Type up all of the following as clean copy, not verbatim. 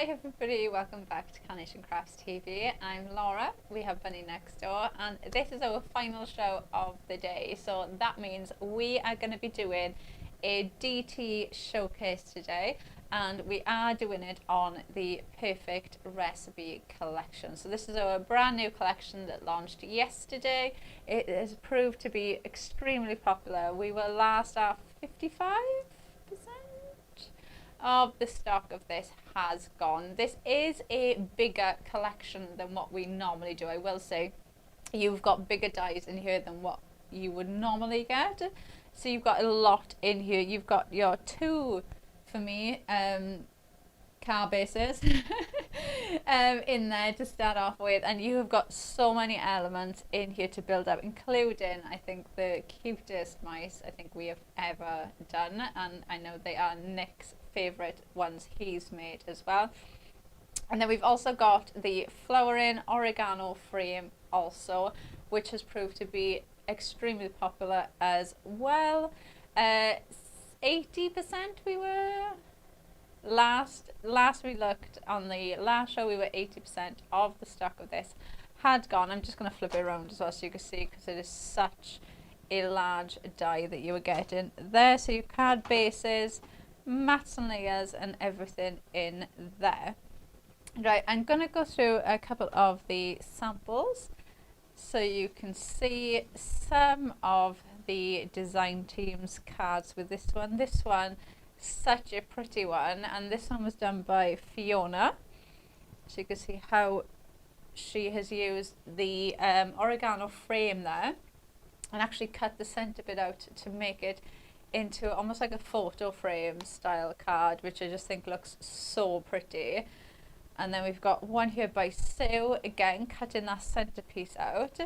Hi everybody, welcome back to Carnation Crafts TV. I'm Laura, we have Bunny next door, and this is our final show of the day. So that means we are going to be doing a DT showcase today, and we are doing it on the Perfect Recipe collection. So this is our brand new collection that launched yesterday. It has proved to be extremely popular. We were last at 55% of the stock of this has gone. This is a bigger collection than what we normally do. I will say you've got bigger dies in here than what you would normally get. So you've got a lot in here. You've got your two, for me, car bases in there to start off with, and you have got so many elements in here to build up, including I think the cutest mice I think we have ever done, and I know they are Nick's favorite ones he's made as well. And then we've also got the flowering oregano frame also, which has proved to be extremely popular as well. 80% we were last we looked on the last show, we were 80% of the stock of this had gone. I'm just going to flip it around as well so you can see, because it is such a large die that you were getting there. So you card bases, mats and layers and everything in there. Right, I'm going to go through a couple of the samples so you can see some of the design team's cards with this one. This one, such a pretty one, and this one was done by Fiona, so you can see how she has used the oregano frame there and actually cut the center bit out to make it into almost like a photo frame style card, which I just think looks so pretty. And then we've got one here by Sue, again cutting that centerpiece out.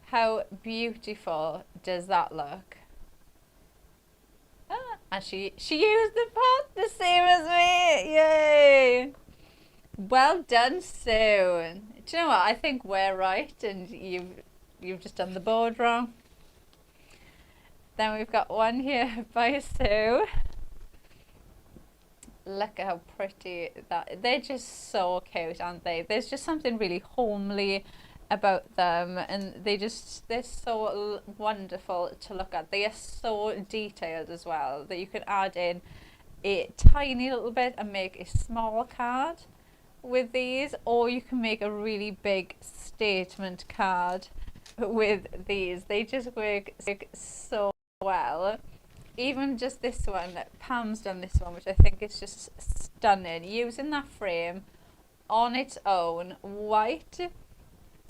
How beautiful does that look? And she used the pot the same as me. Yay! Well done, Sue. Do you know what? I think we're right, and you've just done the board wrong. Then we've got one here by Sue. Look at how pretty that. They're just so cute, aren't they? There's just something really homely about them, and they're so wonderful to look at. They are so detailed as well that you can add in a tiny little bit and make a small card with these, or you can make a really big statement card with these. They just work so well. Even just this one, Pam's done this one, which I think is just stunning, using that frame on its own, white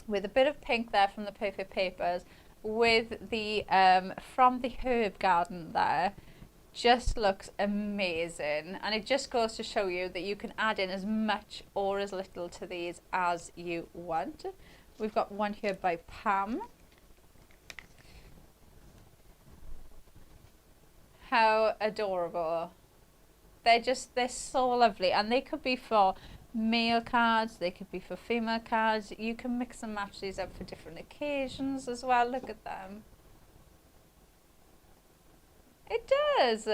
with a bit of pink there from the Perfect Papers, with the from the herb garden there. Just looks amazing, and it just goes to show you that you can add in as much or as little to these as you want. We've got one here by Pam. How adorable. They're so lovely, and they could be for male cards, they could be for female cards. You can mix and match these up for different occasions as well. Look at them. It does.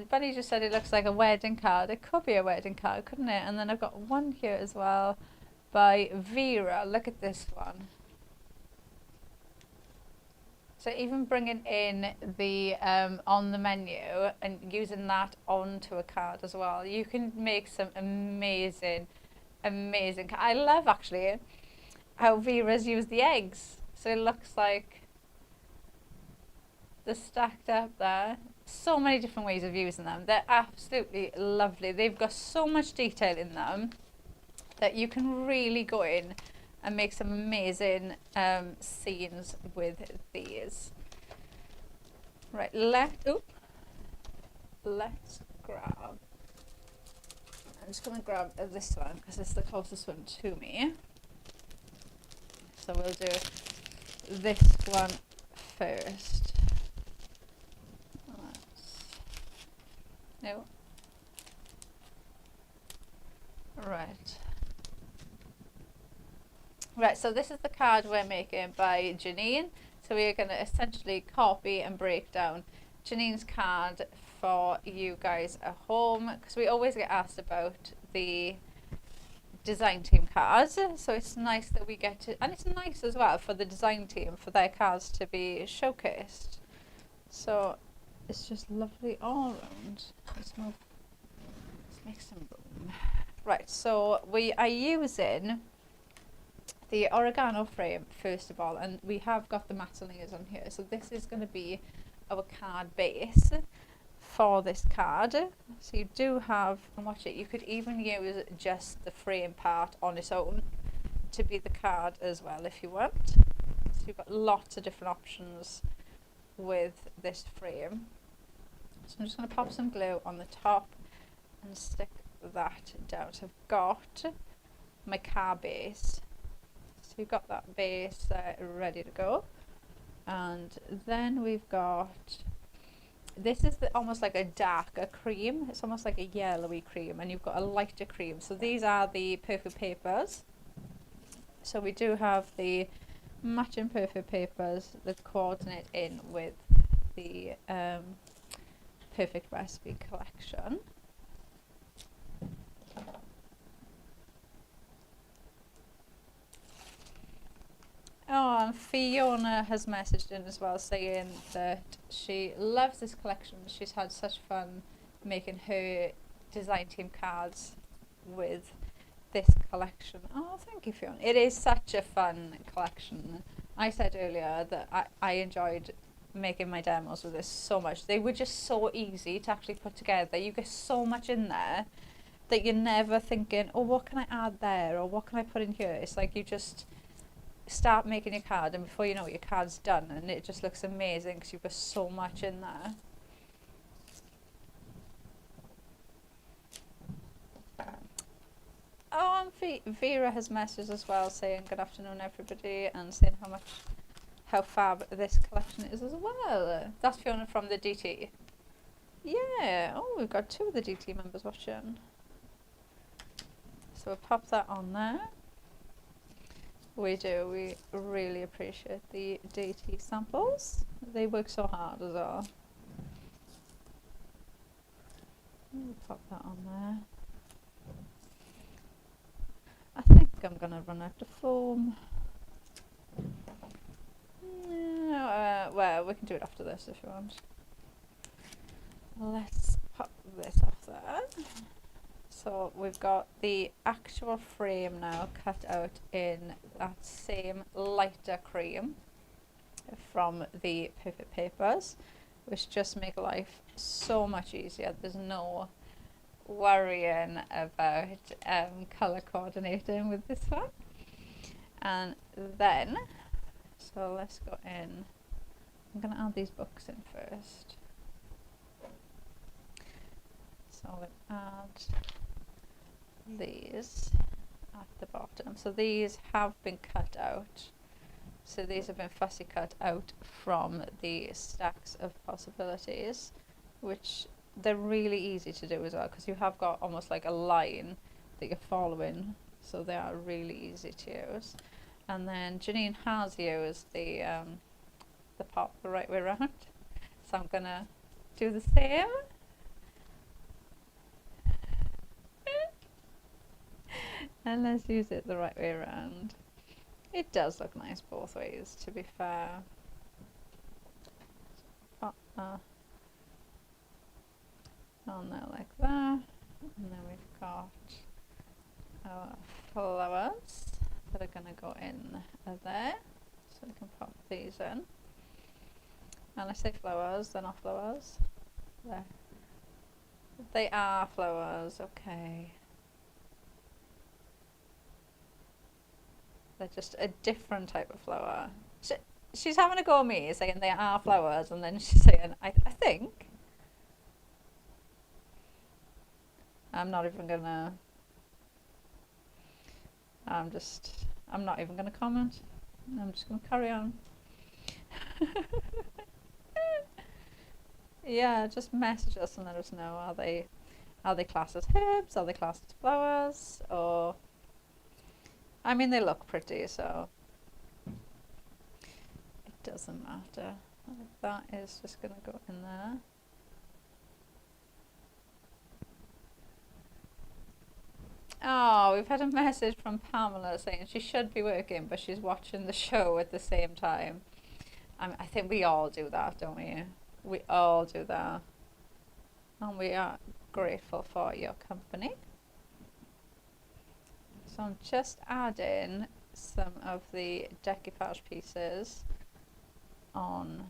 Bunny just said it looks like a wedding card. It could be a wedding card, couldn't it? And then I've got one here as well by Vera. Look at this one. So even bringing in the on the menu and using that onto a card as well, you can make some amazing I love actually how Vera's used the eggs. So it looks like they're stacked up there. So many different ways of using them. They're absolutely lovely. They've got so much detail in them that you can really go in and make some amazing scenes with these. Right, let's grab. I'm just going to grab this one because it's the closest one to me. So we'll do this one first. No. Right, so this is the card we're making by Janine. So we're going to essentially copy and break down Janine's card for you guys at home, because we always get asked about the design team cards, so it's nice that we get to, and it's nice as well for the design team for their cards to be showcased. So it's just lovely all around. Let's make some room. Right, so we are using the oregano frame first of all, and we have got the matte layers on here. So this is going to be our card base for this card. So you do have, and watch it, you could even use just the frame part on its own to be the card as well if you want. So you've got lots of different options with this frame. So I'm just going to pop some glue on the top and stick that down. So I've got my card base. So you've got that base ready to go. And then we've got, this is almost like a darker cream. It's almost like a yellowy cream, and you've got a lighter cream. So these are the Perfect Papers. So we do have the matching Perfect Papers that coordinate in with the Perfect Recipe collection. Oh, and Fiona has messaged in as well saying that she loves this collection. She's had such fun making her design team cards with this collection. Oh, thank you, Fiona. It is such a fun collection. I said earlier that I enjoyed making my demos with this so much. They were just so easy to actually put together. You get so much in there that you're never thinking, oh, what can I add there? Or what can I put in here? It's like you just start making your card, and before you know it, your card's done, and it just looks amazing because you've got so much in there. Oh, and Vera has messaged as well saying good afternoon everybody, and saying how fab this collection is as well. That's Fiona from the DT. Yeah, oh, we've got 2 of the DT members watching. So we'll pop that on there. We do. We really appreciate the DT samples. They work so hard as well. We'll pop that on there. I think I'm going to run out of foam. Well, we can do it after this if you want. Let's pop this off there. So we've got the actual frame now cut out in that same lighter cream from the Perfect Papers, which just make life so much easier. There's no worrying about colour coordinating with this one. And then, so let's go in. I'm going to add these books in first. So we'll add these at the bottom. So these have been cut out. So these have been fussy cut out from the stacks of possibilities, which they're really easy to do as well, because you have got almost like a line that you're following. So they are really easy to use. And then Janine has used the pop the right way around. So I'm gonna do the same. And let's use it the right way around. It does look nice both ways, to be fair. Pop that on there like that. And then we've got our flowers that are going to go in there. So we can pop these in. And I say flowers, they're not flowers. There. They are flowers, okay. They're just a different type of flower. She's having a go at me, saying they are flowers, and then she's saying, I think. I'm not even gonna, I'm not even gonna comment. I'm just gonna carry on. Yeah, just message us and let us know, are they classed as herbs, are they classed as flowers, or, I mean, they look pretty, so it doesn't matter. That is just going to go in there. Oh, we've had a message from Pamela saying she should be working, but she's watching the show at the same time. I think we all do that, don't we? We all do that. And we are grateful for your company. So I'm just adding some of the decoupage pieces on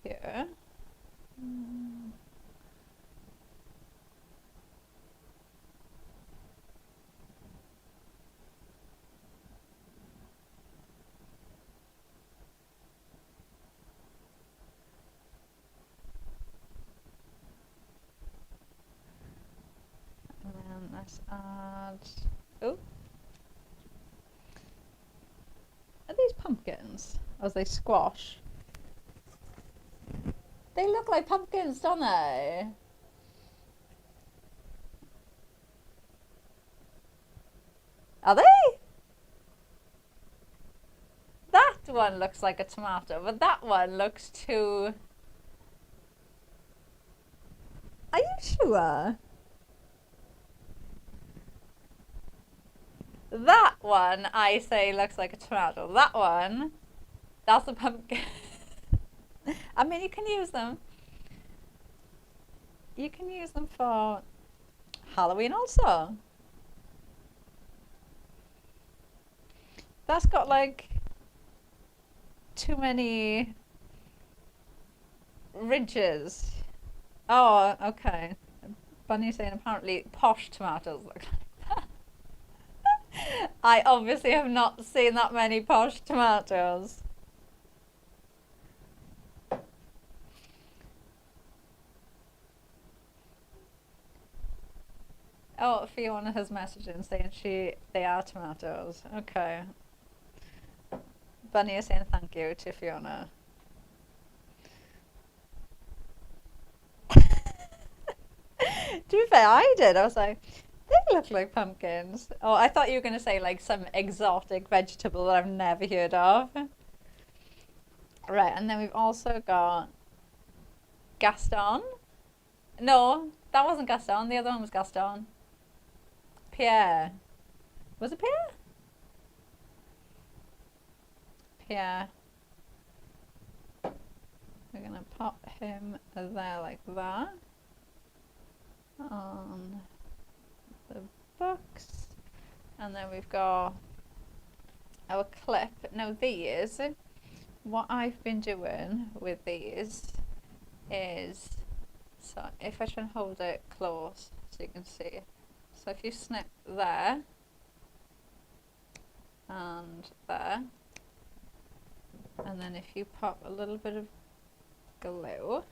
here. And then let's add, oh, are these pumpkins? Or are they squash? They look like pumpkins, don't they? Are they? That one looks like a tomato, but that one looks too... Are you sure? That one, I say, looks like a tomato. That one, that's a pumpkin. I mean, you can use them. You can use them for Halloween also. That's got like too many ridges. Oh, okay. Bunny's saying apparently posh tomatoes look like that. I obviously have not seen that many posh tomatoes. Oh, Fiona has messaged in saying they are tomatoes. Okay. Bunny is saying thank you to Fiona. To be fair, I did. I was like, they look like pumpkins. Oh, I thought you were going to say like some exotic vegetable that I've never heard of. Right, and then we've also got Gaston. No, that wasn't Gaston. The other one was Gaston. Pierre. Was it Pierre? Pierre. We're going to pop him there like that. On the books. And then we've got our clip. Now these, what I've been doing with these is, so if I try and hold it close so you can see. So if you snip there and there, and then if you pop a little bit of glue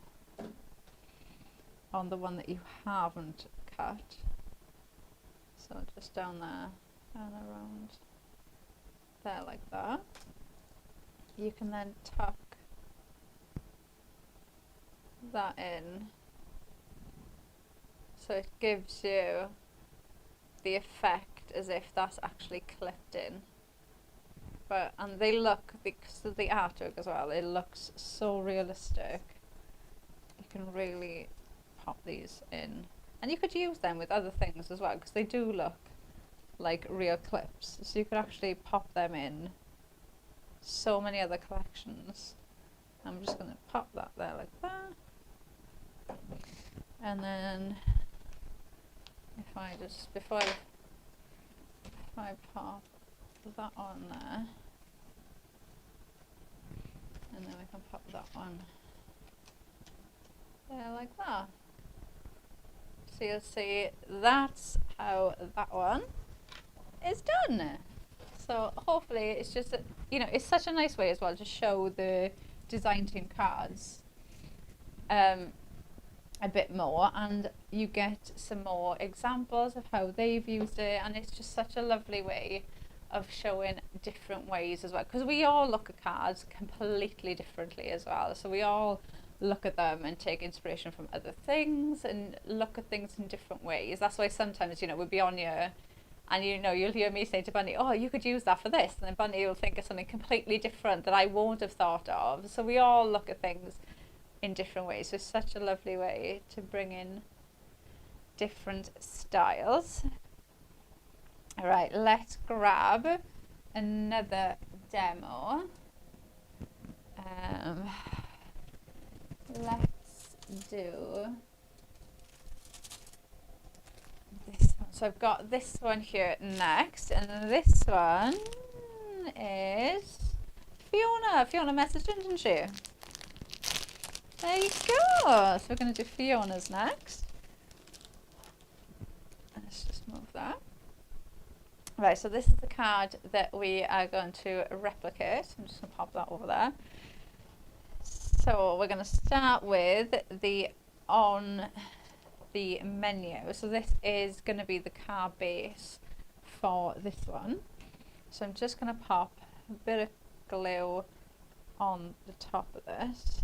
on the one that you haven't cut, so just down there and around there like that, you can then tuck that in so it gives you the effect as if that's actually clipped in. But and they look, because of the artwork as well, it looks so realistic. You can really pop these in, and you could use them with other things as well because they do look like real clips, so you could actually pop them in so many other collections. I'm just going to pop that there like that, and then if I just if I pop that on there, and then we can pop that on there like that. So you'll see that's how that one is done. So hopefully it's just, it's such a nice way as well to show the design team cards a bit more, and you get some more examples of how they've used it, and it's just such a lovely way of showing different ways as well, because we all look at cards completely differently as well. So we all look at them and take inspiration from other things and look at things in different ways. That's why sometimes, we'll be on here and you'll hear me say to Bunny, oh, you could use that for this, and then Bunny will think of something completely different that I won't have thought of. So we all look at things in different ways. So it's such a lovely way to bring in different styles. Alright, let's grab another demo. Let's do this one. So I've got this one here next, and this one is Fiona. Fiona messaged in, didn't she? There you go. So we're going to do Fiona's next. Let's just move that. Right, so this is the card that we are going to replicate. I'm just going to pop that over there. So we're going to start with the on the menu. So this is going to be the card base for this one. So I'm just going to pop a bit of glue on the top of this.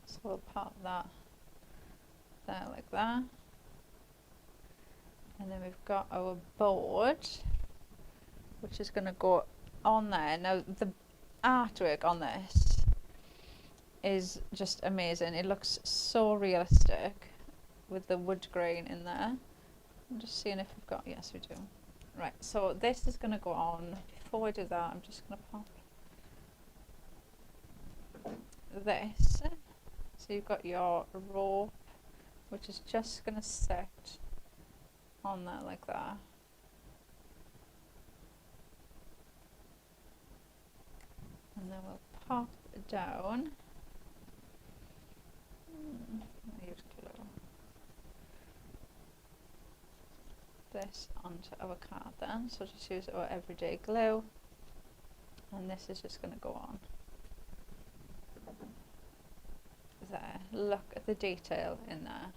So we'll pop that there like that. And then we've got our board, which is going to go on there. Now the artwork on this is just amazing. It looks so realistic with the wood grain in there. I'm just seeing if we've got, yes we do. Right, so this is going to go on. Before I do that, I'm just going to pop this. So you've got your rope, which is just going to sit on there like that. And then we'll pop it down. Use glue. This onto our card then. So just use our everyday glue. And this is just going to go on. There. Look at the detail in there.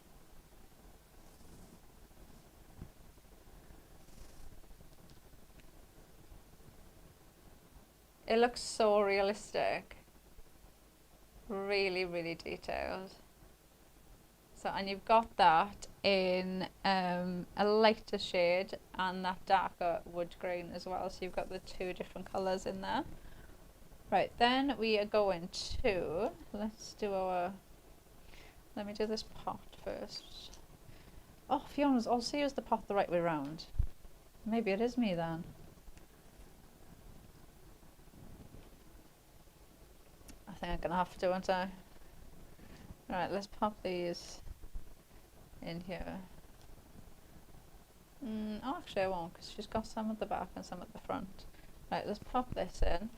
It looks so realistic. Really, really detailed. So, and you've got that in a lighter shade and that darker wood grain as well. So you've got the two different colours in there. Right, then we are going to, let's do our, let me do this pot first. Oh, Fiona's also used the pot the right way round. Maybe it is me then. I think I'm going to have to, aren't I? Right, let's pop these in here. Oh, actually I won't, because she's got some at the back and some at the front. Right, let's pop this in.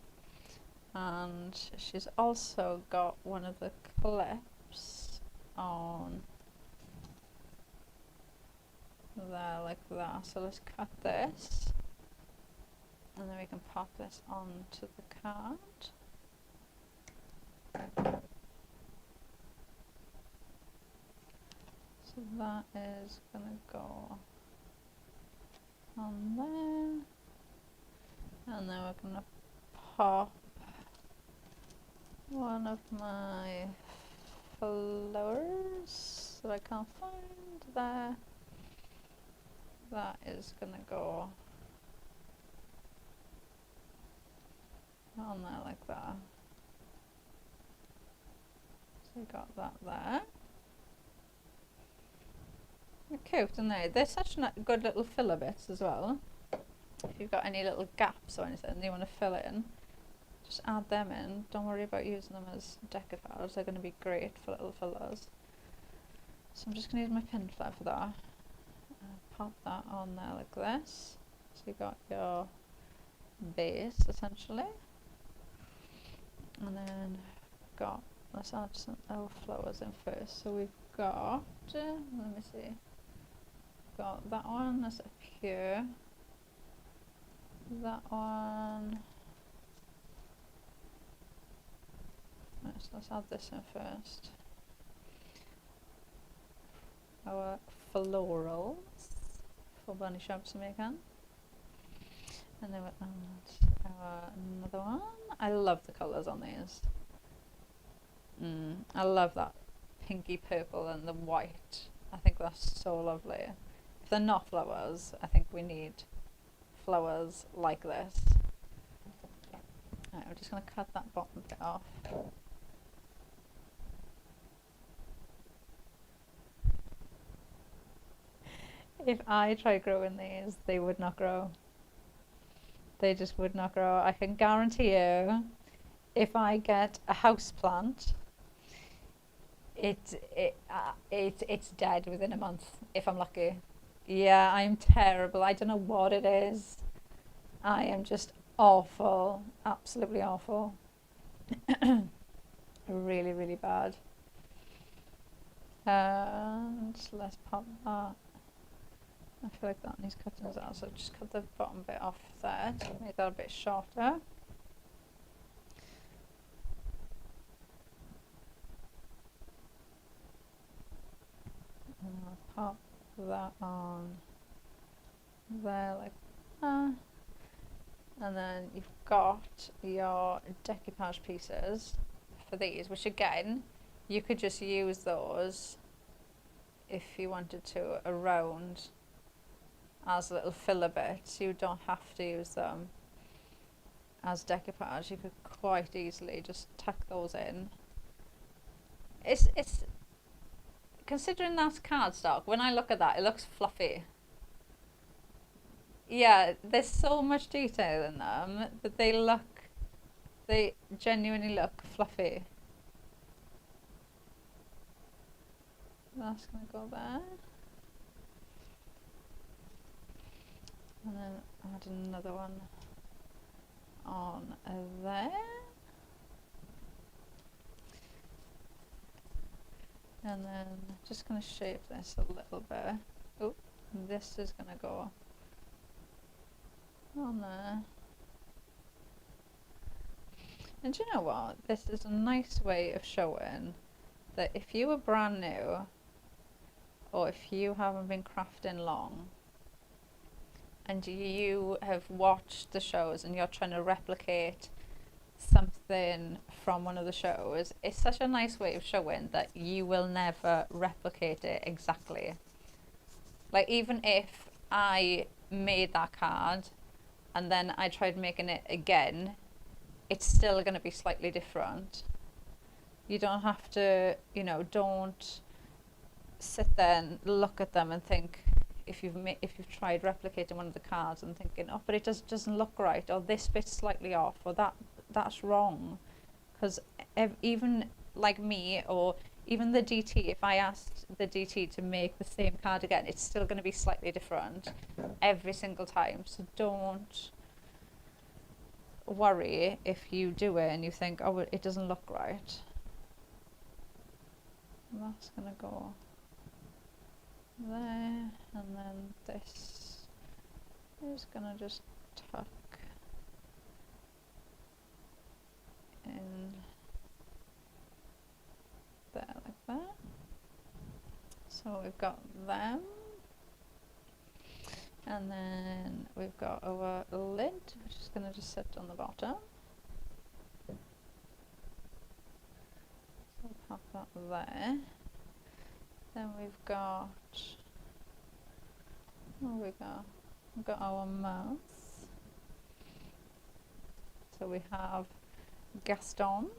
And she's also got one of the clips on there like that. So let's cut this. And then we can pop this onto the card. So that is going to go on there. And then we're going to pop one of my flowers that I can't find there. That is going to go on there like that. So we got that there. They're cute, aren't they? They're such good little filler bits as well. If you've got any little gaps or anything you want to fill in, just add them in. Don't worry about using them as decophiles. They're going to be great for little fillers. So I'm just going to use my pin flare for that. Pop that on there like this. So you've got your base essentially. And then got, let's add some our flowers in first. So we've got, let me see, got that one that's up here. That one. Let's add this in first. Our florals for bunny shops Jamaican. And then we'll add another one. I love the colours on these. I love that pinky purple and the white. I think that's so lovely. If they're not flowers, I think we need flowers like this. Right, I'm just going to cut that bottom bit off. If I tried growing these, they would not grow. They just would not grow. I can guarantee you, if I get a house plant, it's dead within a month if I'm lucky. Yeah, I'm terrible. I don't know what it is. I am just awful, absolutely awful. Really, really bad. And let's pop that. I feel like that needs cutting as well, so just cut the bottom bit off there to make that a bit shorter. And I'll pop that on there like that. And then you've got your decoupage pieces for these, which again, you could just use those if you wanted to around as little filler bits. You don't have to use them as decoupage. You could quite easily just tuck those in. It's considering that's cardstock, when I look at that, it looks fluffy. Yeah, there's so much detail in them that they genuinely look fluffy. That's gonna go there. And then add another one on there. And then just gonna shape this a little bit. Oh, this is gonna go on there. And do you know what? This is a nice way of showing that if you were brand new, or if you haven't been crafting long, and you have watched the shows and you're trying to replicate something from one of the shows, it's such a nice way of showing that you will never replicate it exactly. Like, even if I made that card and then I tried making it again, it's still going to be slightly different. You don't have to, you know, don't sit there and look at them and think, if you've tried replicating one of the cards and thinking, oh, but it doesn't look right, or this bit's slightly off, or that's wrong. Because even like me, or even the DT, if I asked the DT to make the same card again, it's still going to be slightly different every single time. So don't worry if you do it and you think, oh, it doesn't look right. And that's going to go there, and then this is going to just tuck in there like that. So we've got them, and then we've got our lid, which is going to just sit on the bottom. So pop that there. Then we've got, we've got our mouth. So we have Gaston,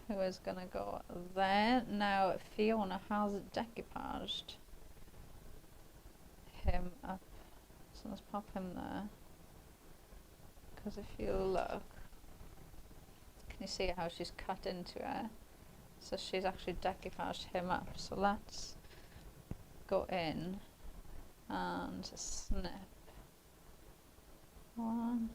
who is going to go there. Now Fiona has decoupaged him up, so let's pop him there. Because if you look, can you see how she's cut into it? So she's actually decoupaged him up. So let's go in and snip one.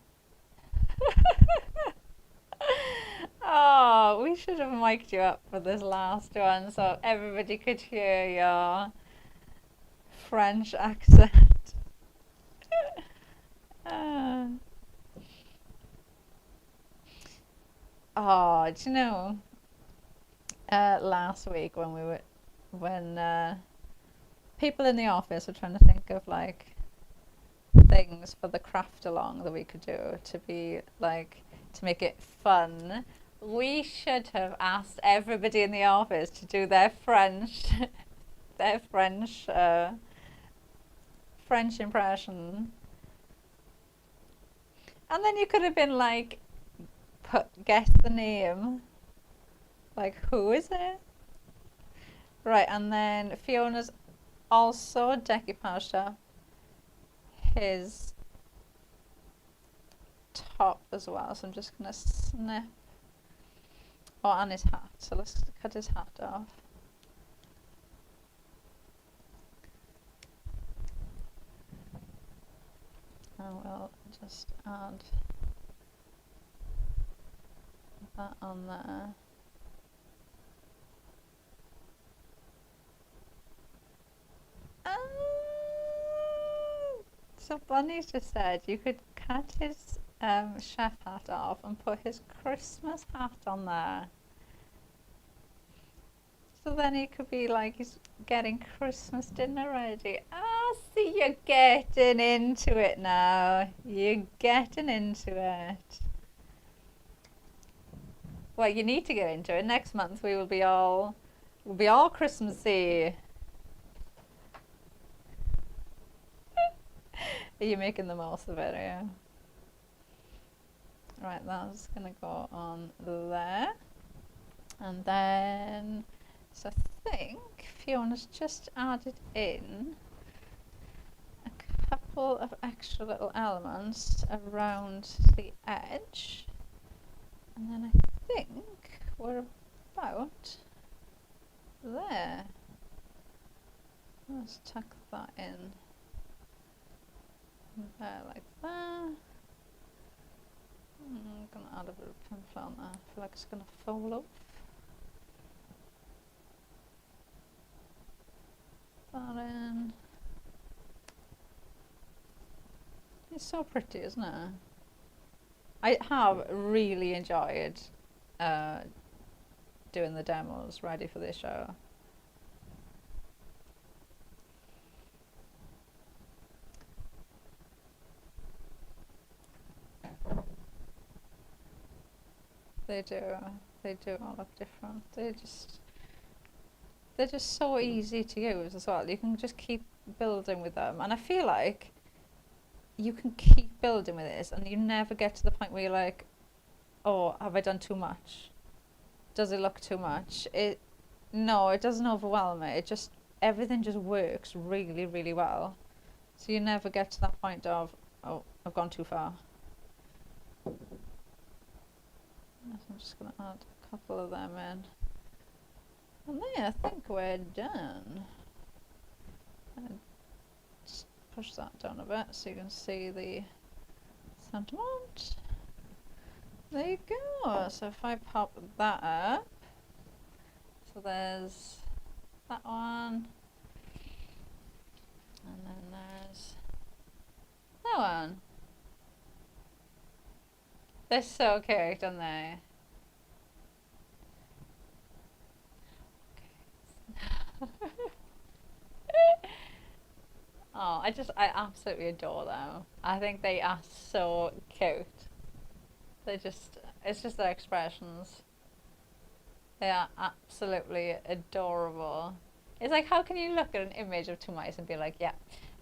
Oh, we should have mic'd you up for this last one so everybody could hear your French accent. Oh, do you know? Last week when people in the office were trying to think of like things for the craft along that we could do to be like, to make it fun, we should have asked everybody in the office to do their French French impression, and then you could have been like, guess the name. Like, who is it? Right, and then Fiona's also decoupaged up his top as well, so I'm just going to snip, oh, and his hat, so let's cut his hat off. And we'll just add that on there. So Bunny's just said you could cut his chef hat off and put his Christmas hat on there. So then he could be like he's getting Christmas dinner ready. Ah, see, you're getting into it now. You're getting into it. Well, you need to get into it. Next month we'll be all Christmassy. Are you making the most of it, yeah? Right, that's gonna go on there. And then, so I think Fiona's just added in a couple of extra little elements around the edge. And then I think we're about there. Let's tuck that in. There, like that. I'm going to add a bit of pimple on there. I feel like it's going to fall off. That in. It's so pretty, isn't it? I have really enjoyed doing the demos ready for this show. They do all look different. They're just so easy to use as well. You can just keep building with them, and I feel like you can keep building with this, and you never get to the point where you're like, "Oh, have I done too much? Does it look too much?" No, it doesn't overwhelm it. Everything just works really, really well. So you never get to that point of, "Oh, I've gone too far." I'm just going to add a couple of them in. And there, I think we're done. Just push that down a bit so you can see the sentiment. There you go. So if I pop that up, so there's that one, and then there's that one. They're so cute, aren't they? Oh, I absolutely adore them. I think they are so cute. It's just their expressions. They are absolutely adorable. It's like, how can you look at an image of two mice and be like, yeah,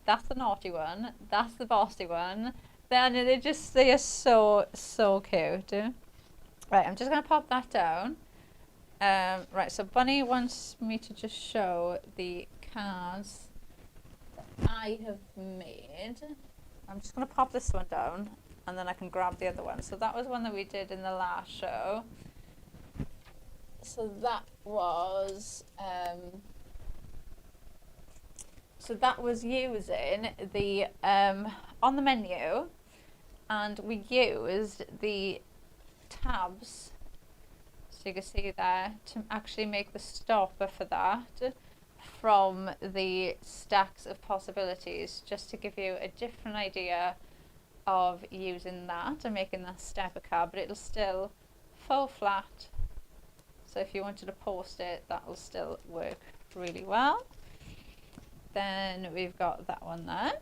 that's the naughty one, that's the bossy one. Then they are so, so cute. Right, I'm just going to pop that down. Right, so Bunny wants me to just show the cards that I have made. I'm just going to pop this one down, and then I can grab the other one. So that was one that we did in the last show. So that was using the on the menu, and we used the tabs, so you can see there, to actually make the stopper for that from the stacks of possibilities, just to give you a different idea of using that and making that stepper card, but it'll still faux flat. So if you wanted to post it, that will still work really well. Then we've got that one there.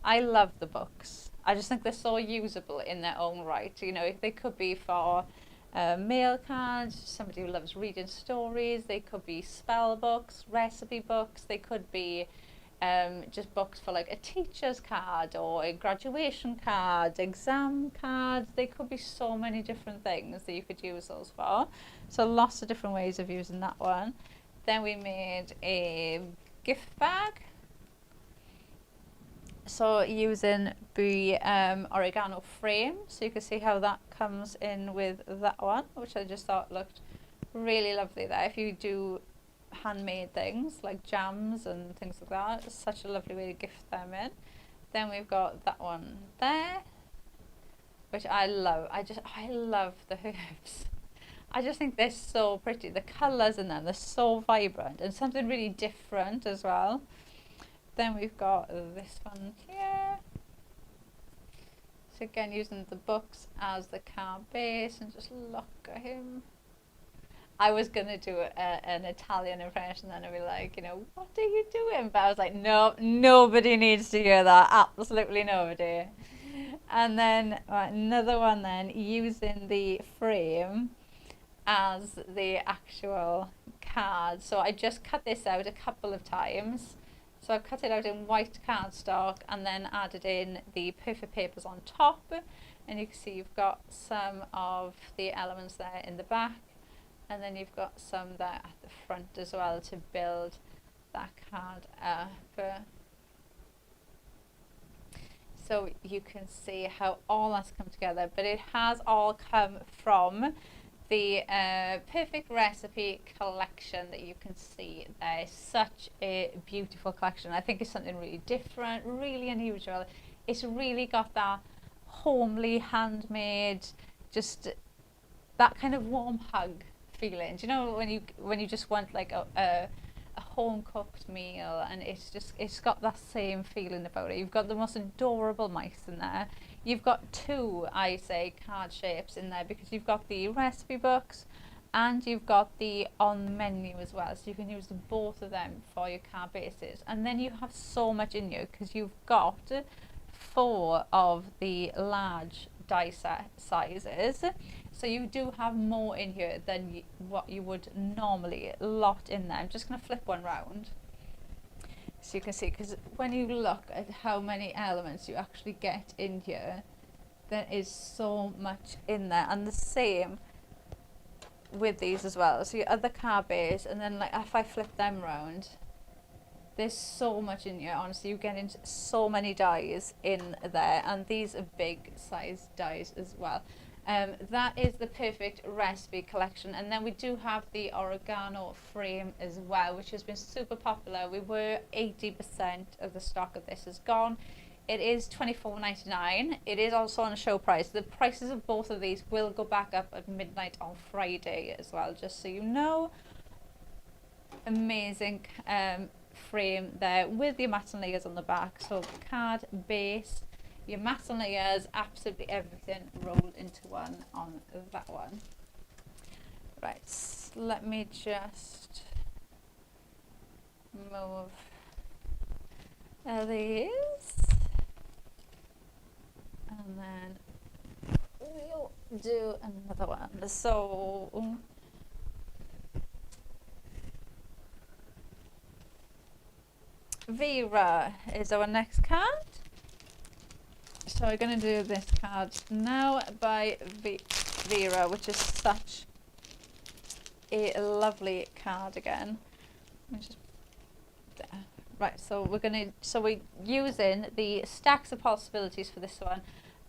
I love the books. I just think they're so usable in their own right. You know, they could be for mail cards, somebody who loves reading stories. They could be spell books, recipe books. They could be just books for like a teacher's card or a graduation card, exam cards. They could be so many different things that you could use those for. So lots of different ways of using that one. Then we made a gift bag. So using the oregano frame, so you can see how that comes in with that one, which I just thought looked really lovely there. If you do handmade things like jams and things like that, it's such a lovely way to gift them in. Then we've got that one there, which I love. I love the herbs. I just think they're so pretty. The colours in them, they're so vibrant and something really different as well. Then we've got this one here. So again, using the books as the card base, and just look at him. I was going to do an Italian impression and I'd be like, you know, what are you doing? But I was like, no, nobody needs to hear that. Absolutely nobody. And then another one then, using the frame as the actual card. So I just cut this out a couple of times. So I've cut it out in white cardstock and then added in the perfect papers on top. And you can see you've got some of the elements there in the back. And then you've got some there at the front as well to build that card up. So you can see how all that's come together. But it has all come from the Perfect Recipe collection that you can see there. Such a beautiful collection. I think it's something really different, really unusual. It's really got that homely, handmade, just that kind of warm hug feeling. Do you know when you just want like a home cooked meal, and it's got that same feeling about it. You've got the most adorable mice in there. You've got two, I say, card shapes in there because you've got the recipe books and you've got the on menu as well. So you can use both of them for your card bases. And then you have so much in you because you've got 4 of the large die sizes. So you do have more in here than what you would normally lot in there. I'm just going to flip one round. So you can see, because when you look at how many elements you actually get in here, there is so much in there. And the same with these as well. So your other card base, and then like if I flip them round, there's so much in here. Honestly, you get into so many dies in there, and these are big size dies as well. That is the Perfect Recipe collection, and then we do have the oregano frame as well, which has been super popular. We were 80% of the stock of this is gone. It is $24.99. It is also on a show price. The prices of both of these will go back up at midnight on Friday as well, just so you know. Amazing frame there with your mats and layers on the back. So the card base, your mats and layers, absolutely everything rolled into one on that one. Right, let me just move these, and then we'll do another one. So Vera is our next card. So we're going to do this card now by Vera, which is such a lovely card again. Just there. Right, so we're using the Stacks of Possibilities for this one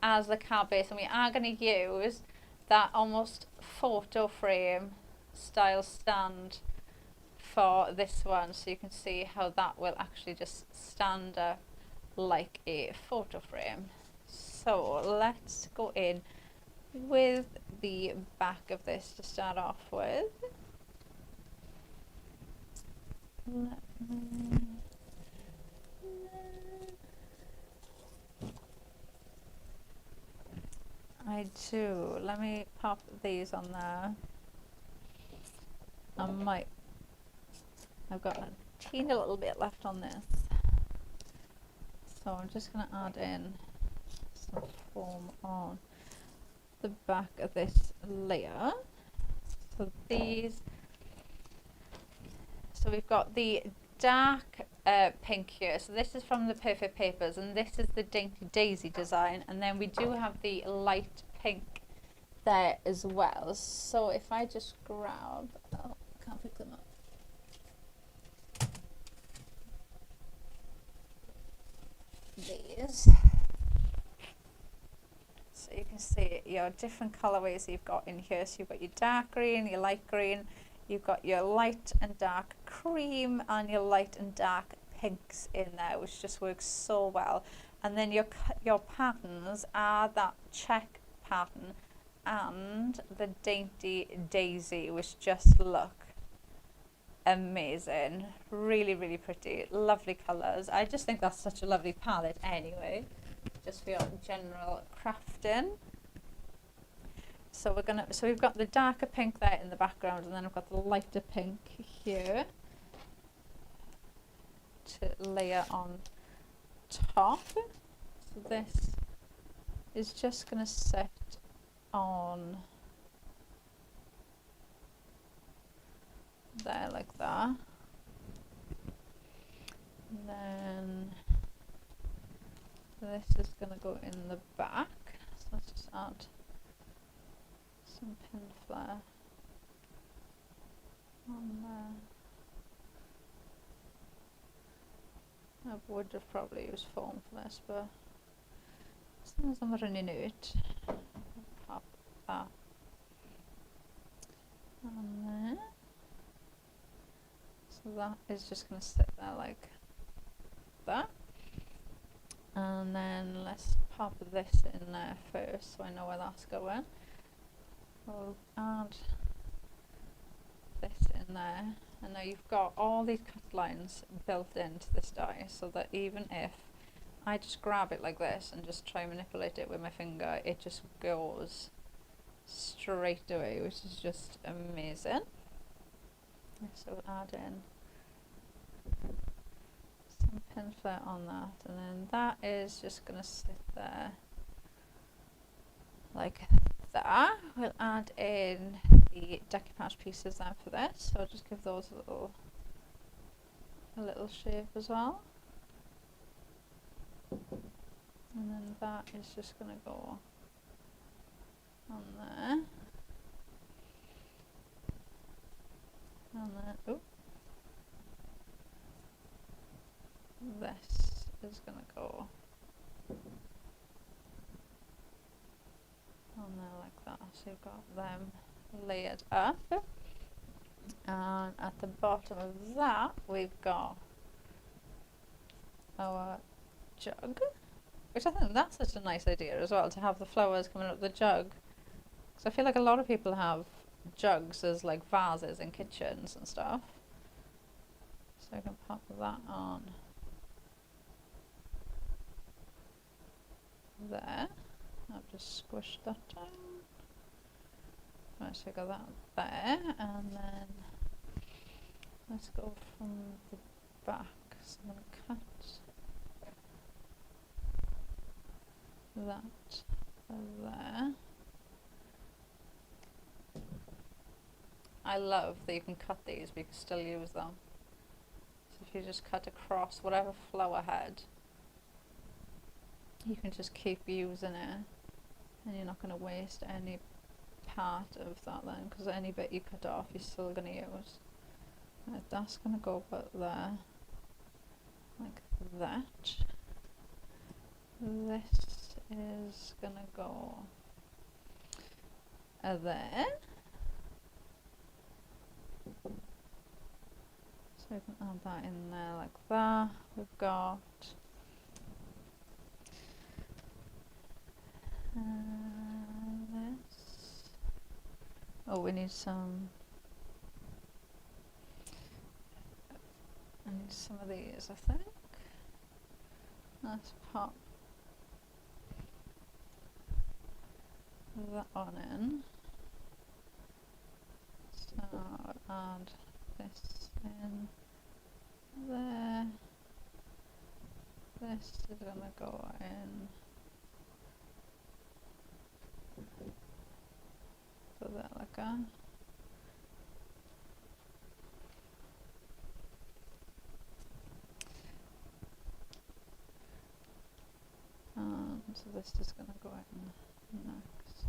as the card base, and we are going to use that almost photo frame style stand for this one, so you can see how that will actually just stand up like a photo frame. So let's go in with the back of this to start off with. Let me pop these on there. I've got a teeny little bit left on this. So I'm just going to add in some foam on the back of this layer. So we've got the dark pink here. So this is from the Perfect Papers, and this is the Dainty Daisy design. And then we do have the light pink there as well. So if I just grab, can't pick them up. these. So you can see your different colorways you've got in here. So you've got your dark green, your light green, you've got your light and dark cream, and your light and dark pinks in there, which just works so well. And then your patterns are that check pattern and the dainty daisy, which just look amazing. Really, really pretty, lovely colours. I just think that's such a lovely palette anyway, just for your general crafting. So we've got the darker pink there in the background, and then we've got the lighter pink here to layer on top. So this is just going to sit on there like that. And then this is going to go in the back. So let's just add some pin flare on there. I would have probably used foam for this, but as soon as I'm running out, I'll pop that on there. So that is just going to sit there like that. And then let's pop this in there first so I know where that's going. We'll add this in there, and now you've got all these cut lines built into this die, so that even if I just grab it like this and just try and manipulate it with my finger, it just goes straight away, which is just amazing. So we'll add in some pin flare on that, and then that is just going to sit there like that. We'll add in the decoupage pieces then for this, so I'll just give those a little shape as well. And then that is just going to go on there. And then, this is going to go on there like that. So you've got them layered up. And at the bottom of that, we've got our jug, which I think that's such a nice idea as well, to have the flowers coming up the jug. Because I feel like a lot of people have jugs as like vases in kitchens and stuff. So I can pop that on there. I've just squished that down. Right, so I got that there, and then let's go from the back. So I'm going to cut that there. I love that you can cut these, but you can still use them. So if you just cut across whatever flower head, you can just keep using it, and you're not going to waste any part of that then, because any bit you cut off you're still going to use. Right, that's going to go about there like that. This is going to go there. So we can add that in there like that. We've got this. Oh, we need some. I need some of these, I think. Let's pop that on in. So I'll add this in there. This is going to go in. So that like that. So this is going to go in next.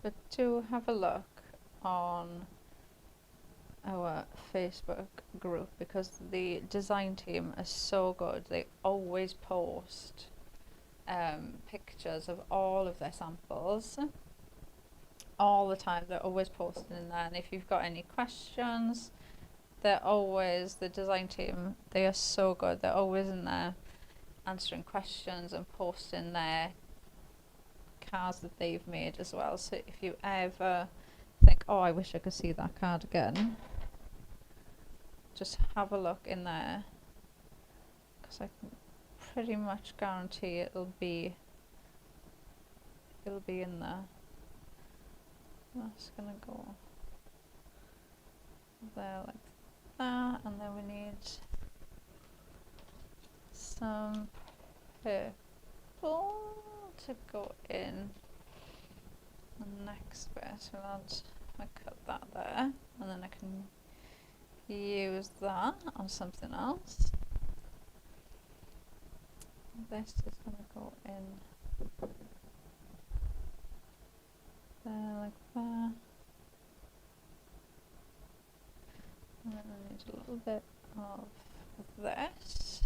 But do have a look on our Facebook group, because the design team is so good. They always post pictures of all of their samples all the time. They're always posting in there, and if you've got any questions, they're always, the design team, they are so good. They're always in there answering questions and posting their cars that they've made as well. So if you ever think, oh, I wish I could see that cardigan, just have a look in there, because I can pretty much guarantee it'll be in there. That's gonna go there like that, and then we need some purple to go in the next bit. So I'll cut that there, and then I can use that on something else. This is going to go in there like that. And then I need a little bit of this.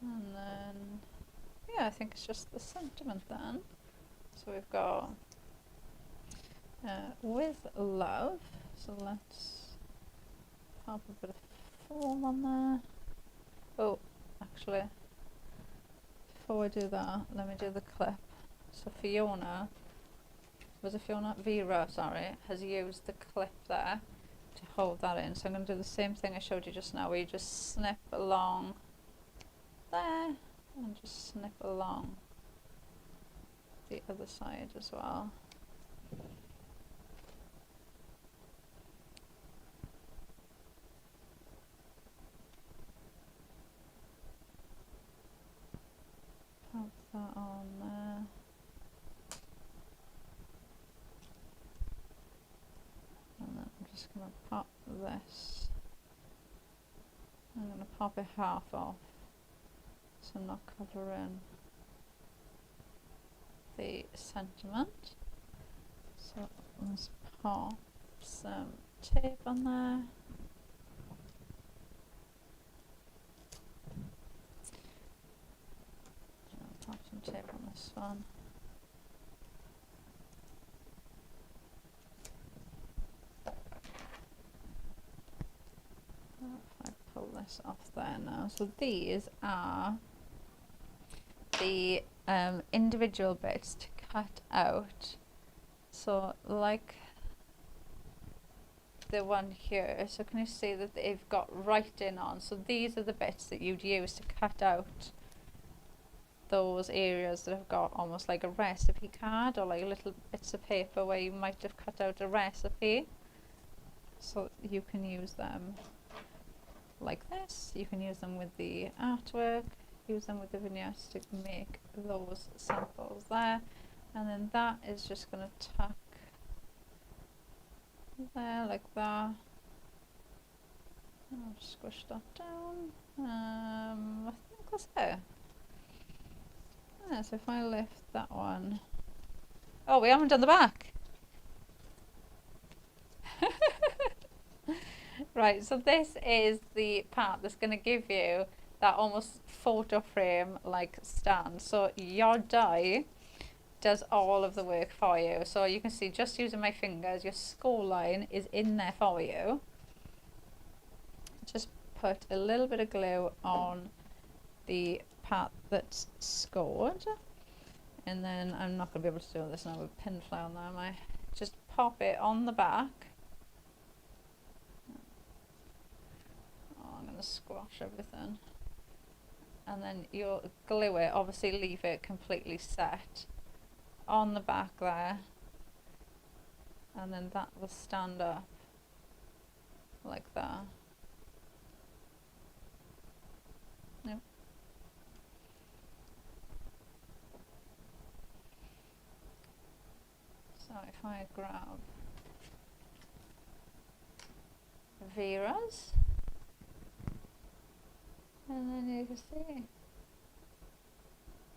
And then, yeah, I think it's just the sentiment then. So we've got with love. So let's pop a bit of foam on there. Oh, actually, before I do that, let me do the clip. So Fiona, was it Fiona? Vera, sorry, has used the clip there to hold that in. So I'm going to do the same thing I showed you just now, where you just snip along there and just snip along the other side as well. Pop that on there. And then I'm just going to pop this. I'm going to pop it half off, so I'm not covering the sentiment. So let's pop some tape on there. I'll pop some tape on this one. If I pull this off there now. So these are the individual bits to cut out. So like the one here, so can you see that they've got writing on? So these are the bits that you'd use to cut out those areas that have got almost like a recipe card, or like little bits of paper where you might have cut out a recipe. So you can use them like this. You can use them with the artwork, use them with the vignettes to make those samples there. And then that is just going to tuck there like that. And I'll squish that down. I think that's it. Yeah, so if I lift that one. Oh, we haven't done the back. Right, so this is the part that's going to give you that almost photo frame like stand. So your die does all of the work for you. So you can see, just using my fingers, your score line is in there for you. Just put a little bit of glue on the part that's scored, and then I'm not going to be able to do this now with pin fly on there, am I? Just pop it on the back. Oh, I'm going to squash everything. And then you'll glue it, obviously leave it completely set on the back there, and then that will stand up like that. Yep. So if I grab Vera's, and then you can see,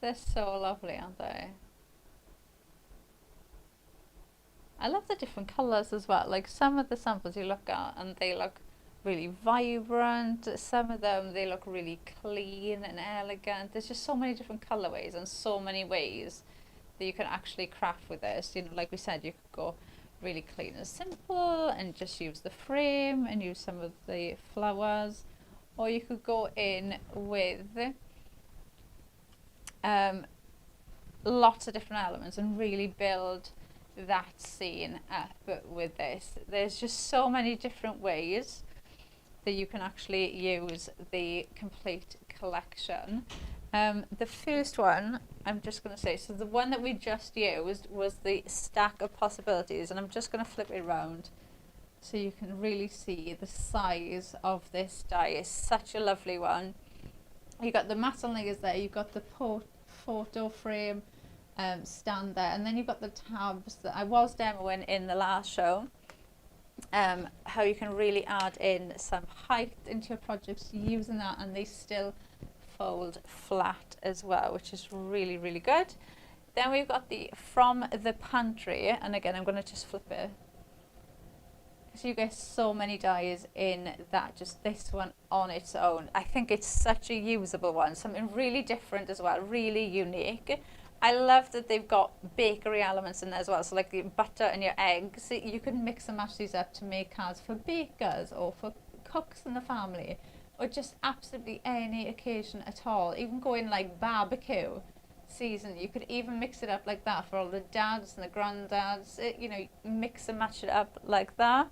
they're so lovely, aren't they? I love the different colours as well. Like some of the samples you look at and they look really vibrant. Some of them, they look really clean and elegant. There's just so many different colorways and so many ways that you can actually craft with this. You know, like we said, you could go really clean and simple and just use the frame and use some of the flowers, or you could go in with lots of different elements and really build that scene up with this. There's just so many different ways that you can actually use the complete collection. The first one, I'm just going to say, so the one that we just used was the Stack of Possibilities, and I'm just going to flip it around so you can really see the size of this die. It's such a lovely one. You got the matte layers there, you've got the photo frame stand there, and then you've got the tabs that I was demoing in the last show. How you can really add in some height into your projects using that, and they still fold flat as well, which is really, really good. Then we've got the From the Pantry, and again I'm going to just flip it because you get so many dies in that. Just this one on its own, I think it's such a usable one, something really different as well, really unique. I love that they've got bakery elements in there as well, so like the butter and your eggs, you can mix and match these up to make cards for bakers or for cooks in the family, or just absolutely any occasion at all. Even going like barbecue season, you could even mix it up like that for all the dads and the granddads, you know, mix and match it up like that.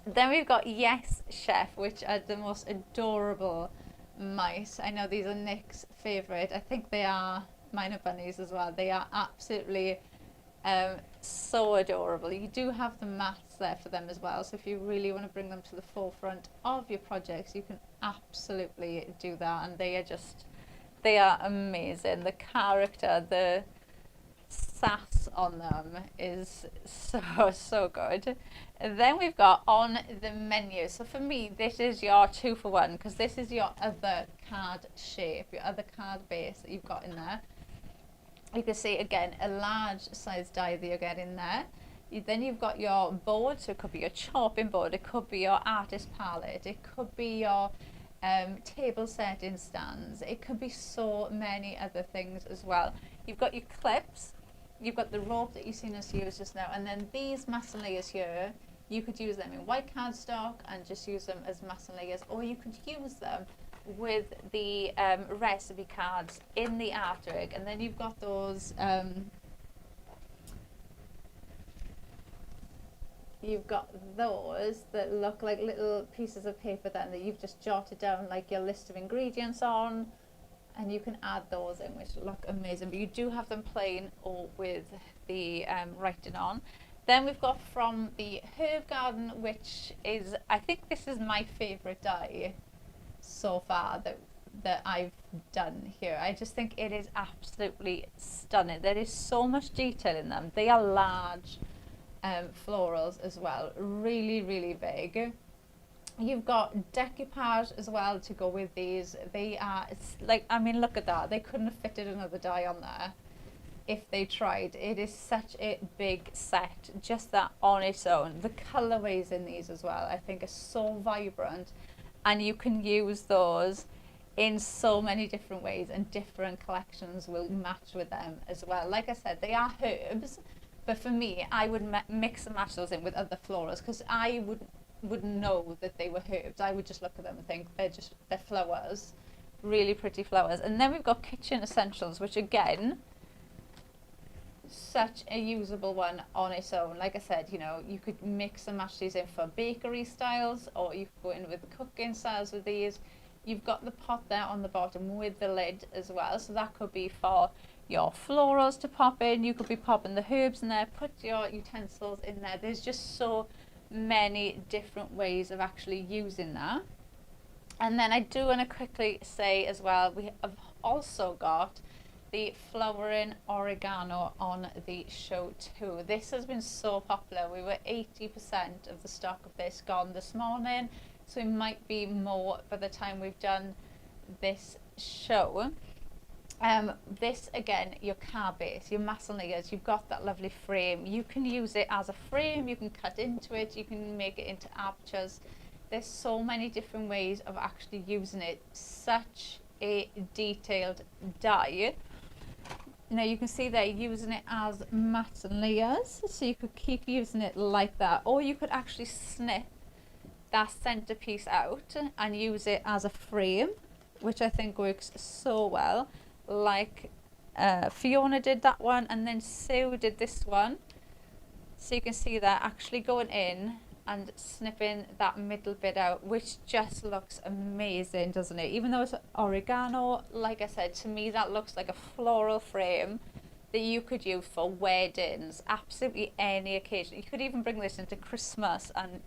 Then we've got Yes Chef, which are the most adorable mice. I know these are Nick's favourite. I think they are, mine are bunnies as well. They are absolutely so adorable. You do have the mats there for them as well, so if you really want to bring them to the forefront of your projects, you can absolutely do that, and they are amazing. The character, the sass on them is so good. And then we've got On the Menu. So for me, this is your 2-for-1, because this is your other card shape, your other card base that you've got in there. You can see again a large size die that you're getting there. Then you've got your board, so it could be your chopping board, it could be your artist palette, it could be your table setting stands, it could be so many other things as well. You've got your clips, you've got the rope that you've seen us use just now, and then these mason layers here, you could use them in white cardstock and just use them as mason layers, or you could use them with the recipe cards in the artwork. And then you've got those that look like little pieces of paper then that you've just jotted down like your list of ingredients on, and you can add those in, which look amazing, but you do have them plain or with the writing on. Then we've got From the Herb Garden, which is, I think this is my favourite die so far that I've done here. I just think it is absolutely stunning. There is so much detail in them. They are large florals as well, really, really big. You've got decoupage as well to go with these. They are, it's like, I mean, look at that. They couldn't have fitted another die on there if they tried. It is such a big set, just that on its own. The colorways in these as well, I think, are so vibrant, and you can use those in so many different ways, and different collections will match with them as well. Like I said, they are herbs, but for me, I would mix and match those in with other florals, because I wouldn't know that they were herbs. I would just look at them and think they're flowers, really pretty flowers. And then we've got Kitchen Essentials, which again, such a usable one on its own. Like I said, you know, you could mix and match these in for bakery styles, or you could go in with cooking styles with these. You've got the pot there on the bottom with the lid as well, so that could be for your florals to pop in. You could be popping the herbs in there, put your utensils in there. There's just so many different ways of actually using that. And then I do want to quickly say as well, we have also got the flowering oregano on the show too. This has been so popular. We were 80% of the stock of this gone this morning, so it might be more by the time we've done this show. This again, your car base, your mason layers, you've got that lovely frame. You can use it as a frame, you can cut into it, you can make it into apertures. There's so many different ways of actually using it. Such a detailed die. Now you can see they're using it as mason layers, so you could keep using it like that, or you could actually snip that centerpiece out and use it as a frame, which I think works so well. Like Fiona did that one, and then Sue did this one. So you can see that actually going in and snipping that middle bit out, which just looks amazing, doesn't it? Even though it's oregano, like I said, to me that looks like a floral frame that you could use for weddings, absolutely any occasion. You could even bring this into Christmas and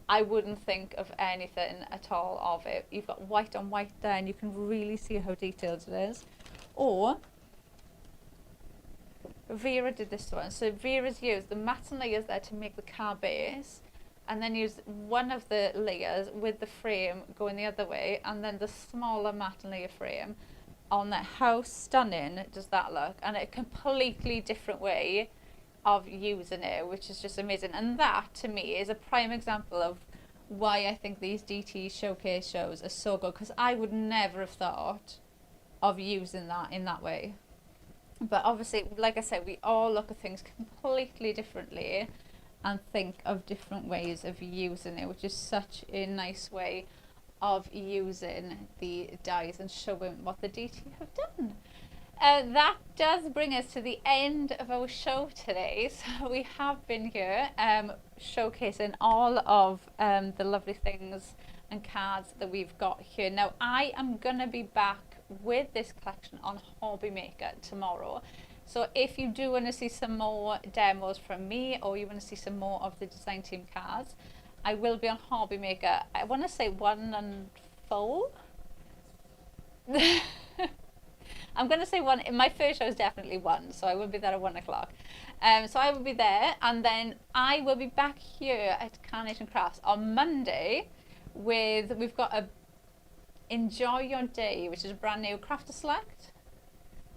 I wouldn't think of anything at all of it. You've got white on white there, and you can really see how detailed it is. Or Vera did this one. So Vera's used the matte layers there to make the car base, and then use one of the layers with the frame going the other way, and then the smaller matte layer frame on there. How stunning does that look? And a completely different way of using it, which is just amazing. And that to me is a prime example of why I think these DT showcase shows are so good, because I would never have thought of using that in that way. But obviously, like I said, we all look at things completely differently and think of different ways of using it, which is such a nice way of using the dies and showing what the DT have done. That does bring us to the end of our show today. So we have been here showcasing all of the lovely things and cards that we've got here. Now I am gonna be back with this collection on Hobby Maker tomorrow. So if you do want to see some more demos from me, or you want to see some more of the design team cards, I will be on Hobby Maker. I want to say 1 and 4. I'm going to say 1. My first show is definitely 1, so I will be there at 1 o'clock. So I will be there, and then I will be back here at Carnation Crafts on Monday with, we've got a Enjoy Your Day, which is a brand new crafter select,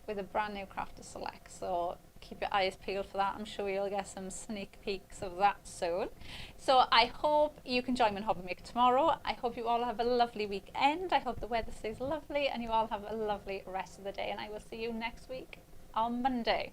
with a brand new crafter select. So keep your eyes peeled for that. I'm sure you'll get some sneak peeks of that soon. So I hope you can join me in Hobby Maker tomorrow. I hope you all have a lovely weekend. I hope the weather stays lovely and you all have a lovely rest of the day, and I will see you next week on Monday.